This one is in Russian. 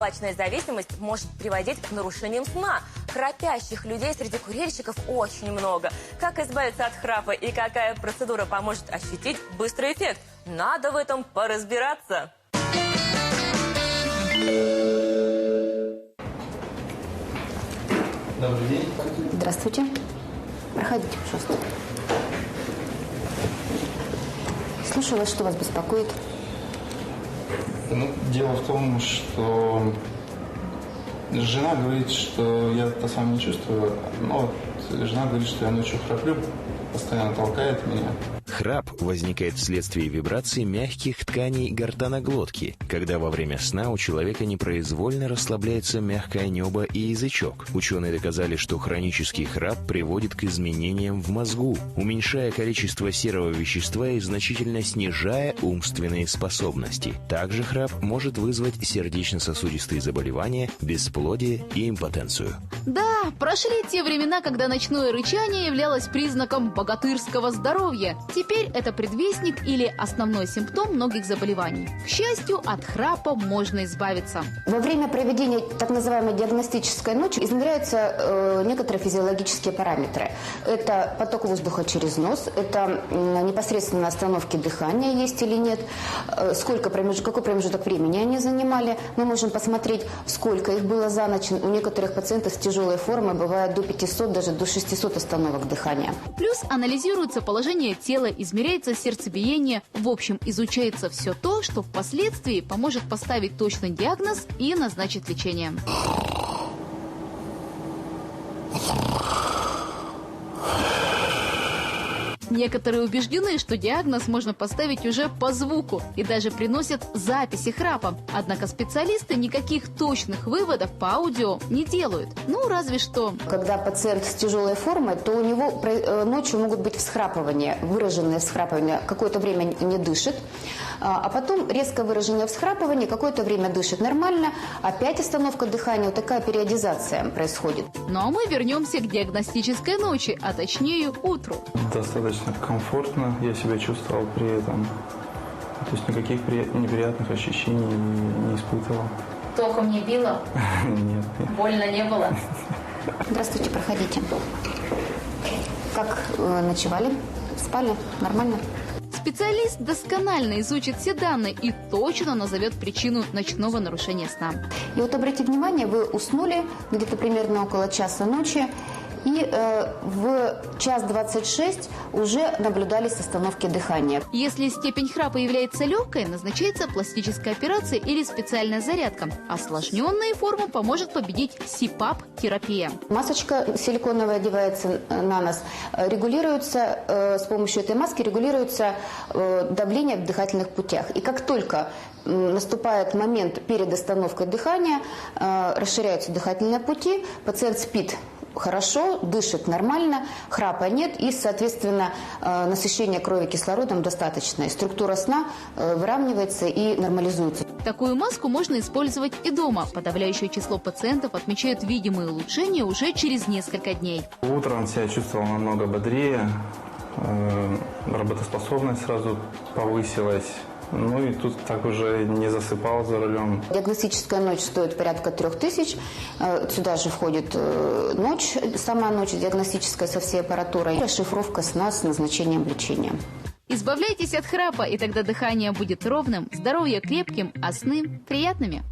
Табачная зависимость может приводить к нарушениям сна. Храпящих людей среди курильщиков очень много. Как избавиться от храпа и какая процедура поможет ощутить быстрый эффект? Надо в этом поразбираться. Добрый день. Здравствуйте. Проходите, пожалуйста. Слушаю вас, что вас беспокоит? Ну, дело в том, что жена говорит, что я это сам не чувствую, но вот жена говорит, что я ночью храплю, постоянно толкает меня. Храп возникает вследствие вибраций мягких тканей гортаноглотки, когда во время сна у человека непроизвольно расслабляется мягкое небо и язычок. Ученые доказали, что хронический храп приводит к изменениям в мозгу, уменьшая количество серого вещества и значительно снижая умственные способности. Также храп может вызвать сердечно-сосудистые заболевания, бесплодие и импотенцию. Да, прошли те времена, когда ночное рычание являлось признаком богатырского здоровья. Теперь это предвестник или основной симптом многих заболеваний. К счастью, от храпа можно избавиться. Во время проведения так называемой диагностической ночи измеряются некоторые физиологические параметры. Это поток воздуха через нос, это непосредственно остановки дыхания есть или нет, какой промежуток времени они занимали. Мы можем посмотреть, сколько их было за ночь. У некоторых пациентов с тяжелой формой бывает до 500, даже до 600 остановок дыхания. Плюс анализируется положение тела, измеряется сердцебиение. В общем, изучается все то, что впоследствии поможет поставить точный диагноз и назначить лечение. Некоторые убеждены, что диагноз можно поставить уже по звуку и даже приносят записи храпа. Однако специалисты никаких точных выводов по аудио не делают. Ну, разве что. Когда пациент с тяжелой формой, то у него ночью могут быть всхрапывания, выраженные всхрапывания, какое-то время не дышит, а потом резко выраженное всхрапывание, какое-то время дышит нормально, опять остановка дыхания, вот такая периодизация происходит. Ну а мы вернемся к диагностической ночи, а точнее утру. Достаточно комфортно я себя чувствовал при этом. То есть никаких неприятных ощущений не испытывал. Током не било? Нет. Больно не было? Здравствуйте, проходите. Как ночевали? Спали? Нормально? Специалист досконально изучит все данные и точно назовет причину ночного нарушения сна. И вот обратите внимание, вы уснули где-то примерно около часа ночи, и в 1:26 уже наблюдались остановки дыхания. Если степень храпа является легкой, назначается пластическая операция или специальная зарядка. Осложненные формы поможет победить СИПАП-терапия. Масочка силиконовая одевается на нос. Регулируется, с помощью этой маски регулируется давление в дыхательных путях. И как только наступает момент перед остановкой дыхания, расширяются дыхательные пути, пациент спит хорошо, дышит нормально, храпа нет и, соответственно, насыщение крови кислородом достаточно. И структура сна выравнивается и нормализуется. Такую маску можно использовать и дома. Подавляющее число пациентов отмечают видимые улучшения уже через несколько дней. Утром себя чувствовал намного бодрее, работоспособность сразу повысилась. Ну и тут так уже не засыпал за рулем. Диагностическая ночь стоит порядка 3000. Сюда же входит ночь, сама ночь диагностическая со всей аппаратурой. И расшифровка сна с назначением лечения. Избавляйтесь от храпа, и тогда дыхание будет ровным, здоровье крепким, а сны приятными.